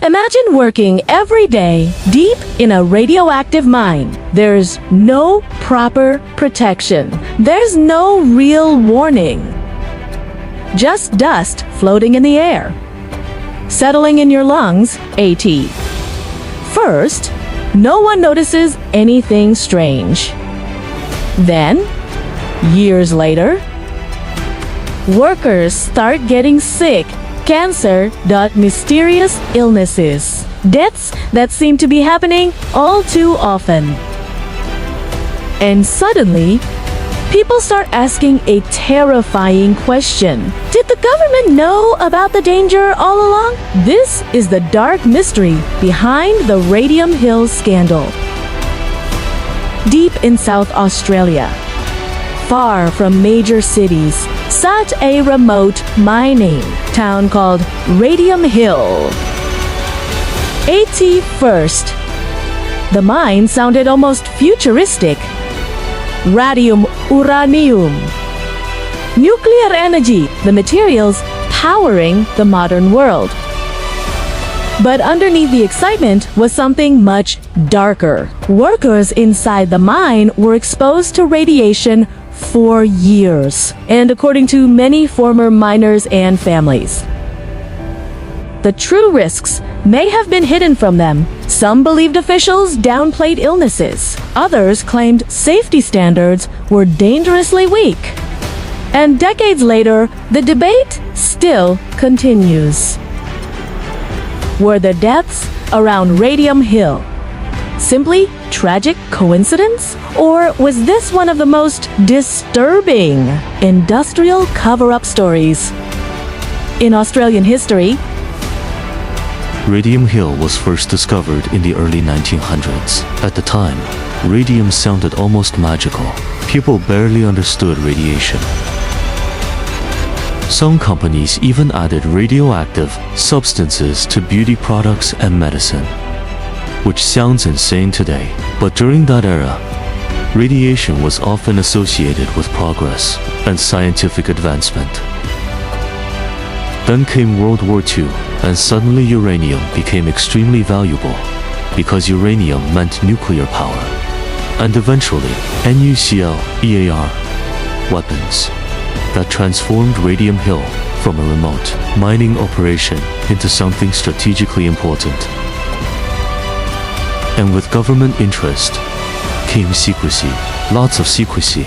Imagine working every day deep in a radioactive mine. There's no proper protection. There's no real warning. Just dust floating in the air, settling in your lungs, AT. First, no one notices anything strange. Then, years later, workers start getting sick. Cancer, mysterious illnesses, deaths that seem to be happening all too often. And suddenly, people start asking a terrifying question. Did the government know about the danger all along? This is the dark mystery behind the Radium Hill scandal. Deep in South Australia, far from major cities, sat a remote mining town called Radium Hill. First, the mine sounded almost futuristic. Uranium. Nuclear energy, the materials powering the modern world. But underneath the excitement was something much darker. Workers inside the mine were exposed to radiation for years, and according to many former miners and families, the true risks may have been hidden from them. Some believed officials downplayed illnesses. Others claimed safety standards were dangerously weak. And decades later, the debate still continues. Were the deaths around Radium Hill simply tragic coincidence? Or was this one of the most disturbing industrial cover-up stories in Australian history? Radium Hill was first discovered in the early 1900s. At the time, radium sounded almost magical. People barely understood radiation. Some companies even added radioactive substances to beauty products and medicine, which sounds insane today. But during that era, radiation was often associated with progress and scientific advancement. Then came World War II, and suddenly uranium became extremely valuable because uranium meant nuclear power, and eventually nuclear weapons that transformed Radium Hill from a remote mining operation into something strategically important. And with government interest came secrecy, lots of secrecy.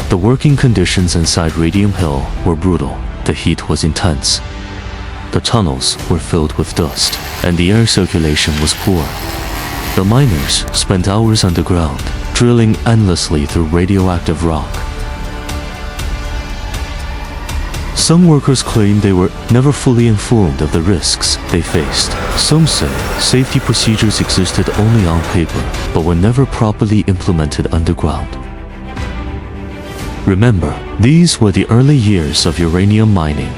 The working conditions inside Radium Hill were brutal. The heat was intense. The tunnels were filled with dust, and the air circulation was poor. The miners spent hours underground, drilling endlessly through radioactive rock. Some workers claimed they were never fully informed of the risks they faced. Some say safety procedures existed only on paper, but were never properly implemented underground. Remember, these were the early years of uranium mining.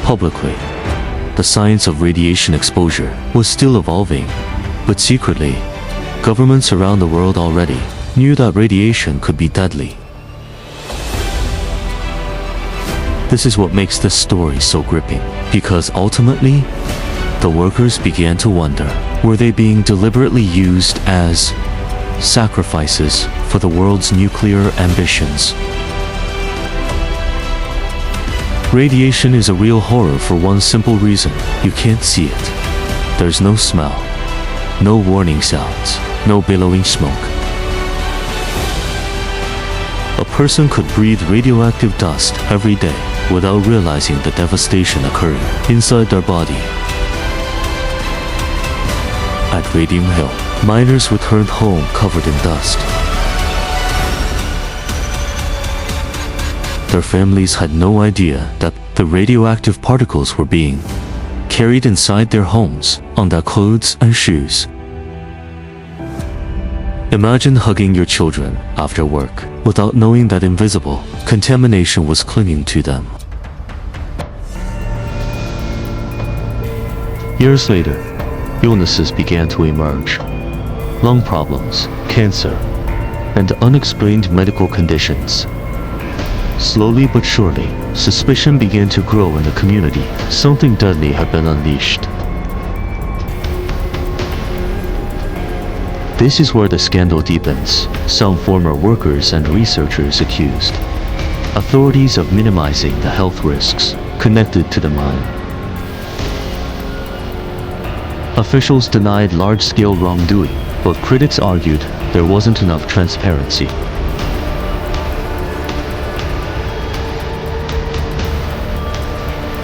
Publicly, the science of radiation exposure was still evolving, but secretly, governments around the world already knew that radiation could be deadly. This is what makes this story so gripping, because ultimately, the workers began to wonder, were they being deliberately used as sacrifices for the world's nuclear ambitions? Radiation is a real horror for one simple reason: you can't see it. There's no smell, no warning sounds, no billowing smoke. A person could breathe radioactive dust every day without realizing the devastation occurring inside their body. At Radium Hill, miners returned home covered in dust. Their families had no idea that the radioactive particles were being carried inside their homes, on their clothes and shoes. Imagine hugging your children after work without knowing that invisible contamination was clinging to them. Years later, illnesses began to emerge. Lung problems, cancer, and unexplained medical conditions. Slowly but surely, suspicion began to grow in the community. Something deadly had been unleashed. This is where the scandal deepens. Some former workers and researchers accused authorities of minimizing the health risks connected to the mine. Officials denied large-scale wrongdoing, but critics argued there wasn't enough transparency.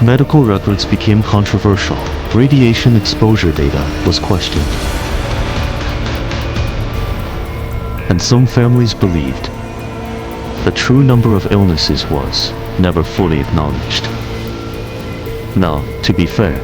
Medical records became controversial. Radiation exposure data was questioned. And some families believed the true number of illnesses was never fully acknowledged. Now, to be fair,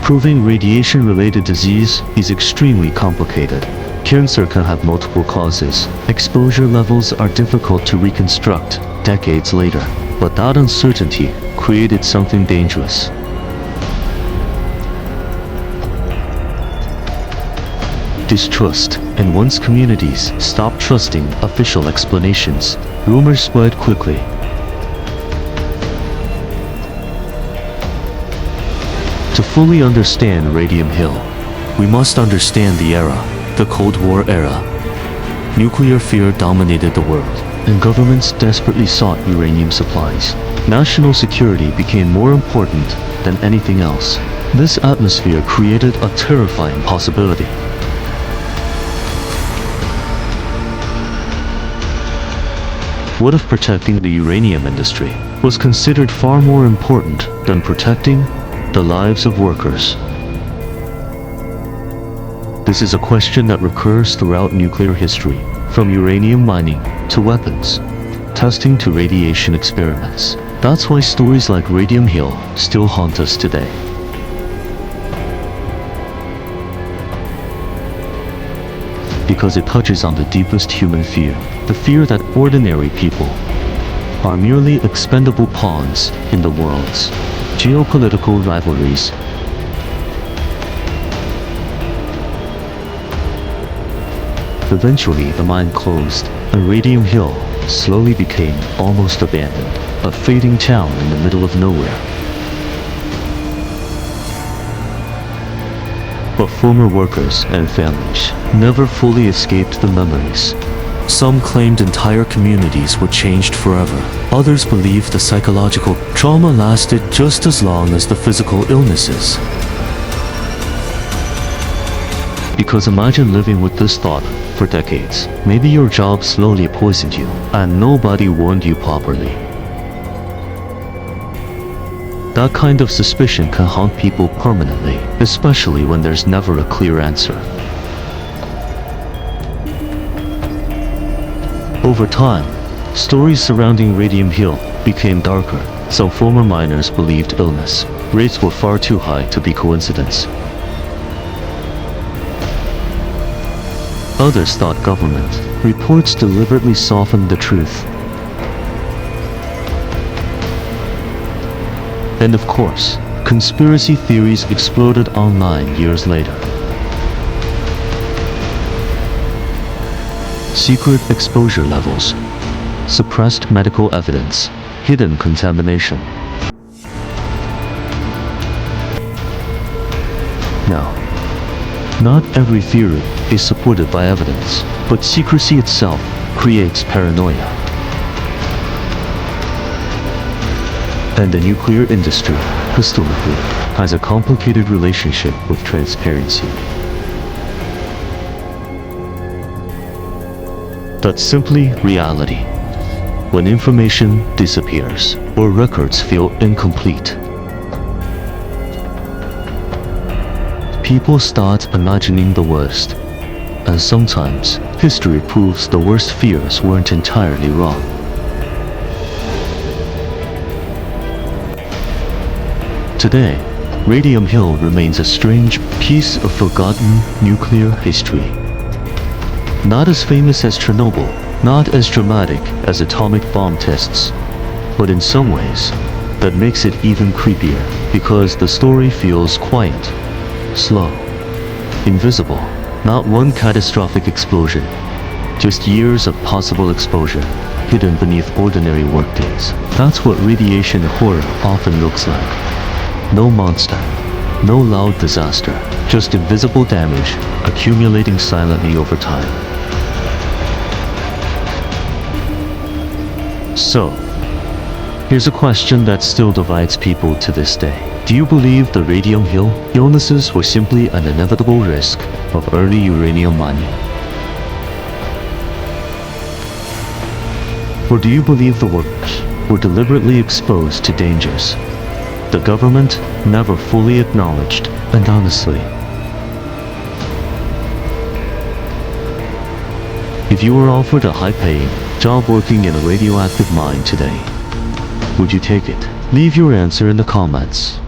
proving radiation-related disease is extremely complicated. Cancer can have multiple causes. Exposure levels are difficult to reconstruct decades later, but that uncertainty created something dangerous. Distrust, and once communities stopped trusting official explanations, rumors spread quickly. To fully understand Radium Hill, we must understand the era, the Cold War era. Nuclear fear dominated the world, and governments desperately sought uranium supplies. National security became more important than anything else. This atmosphere created a terrifying possibility. What if protecting the uranium industry was considered far more important than protecting the lives of workers? This is a question that recurs throughout nuclear history, from uranium mining to weapons testing to radiation experiments. That's why stories like Radium Hill still haunt us today. Because it touches on the deepest human fear, the fear that ordinary people are merely expendable pawns in the world's geopolitical rivalries. Eventually, the mine closed, and Radium Hill slowly became almost abandoned, a fading town in the middle of nowhere. But former workers and families never fully escaped the memories. Some claimed entire communities were changed forever. Others believed the psychological trauma lasted just as long as the physical illnesses. Because imagine living with this thought for decades. Maybe your job slowly poisoned you, and nobody warned you properly. That kind of suspicion can haunt people permanently, especially when there's never a clear answer. Over time, stories surrounding Radium Hill became darker. Some former miners believed illness rates were far too high to be coincidence. Others thought government reports deliberately softened the truth. And of course, conspiracy theories exploded online years later. Secret exposure levels, suppressed medical evidence, hidden contamination. Now, not every theory is supported by evidence, but secrecy itself creates paranoia. And the nuclear industry, historically, has a complicated relationship with transparency. That's simply reality. When information disappears, or records feel incomplete, people start imagining the worst. And sometimes, history proves the worst fears weren't entirely wrong. Today, Radium Hill remains a strange piece of forgotten nuclear history. Not as famous as Chernobyl, not as dramatic as atomic bomb tests, but in some ways, that makes it even creepier, because the story feels quiet, slow, invisible. Not one catastrophic explosion, just years of possible exposure hidden beneath ordinary workdays. That's what radiation horror often looks like. No monster, no loud disaster, just invisible damage accumulating silently over time. So, here's a question that still divides people to this day. Do you believe the Radium Hill illnesses were simply an inevitable risk of early uranium mining? Or do you believe the workers were deliberately exposed to dangers the government never fully acknowledged? And honestly, if you were offered a high-paying job working in a radioactive mine today, would you take it? Leave your answer in the comments.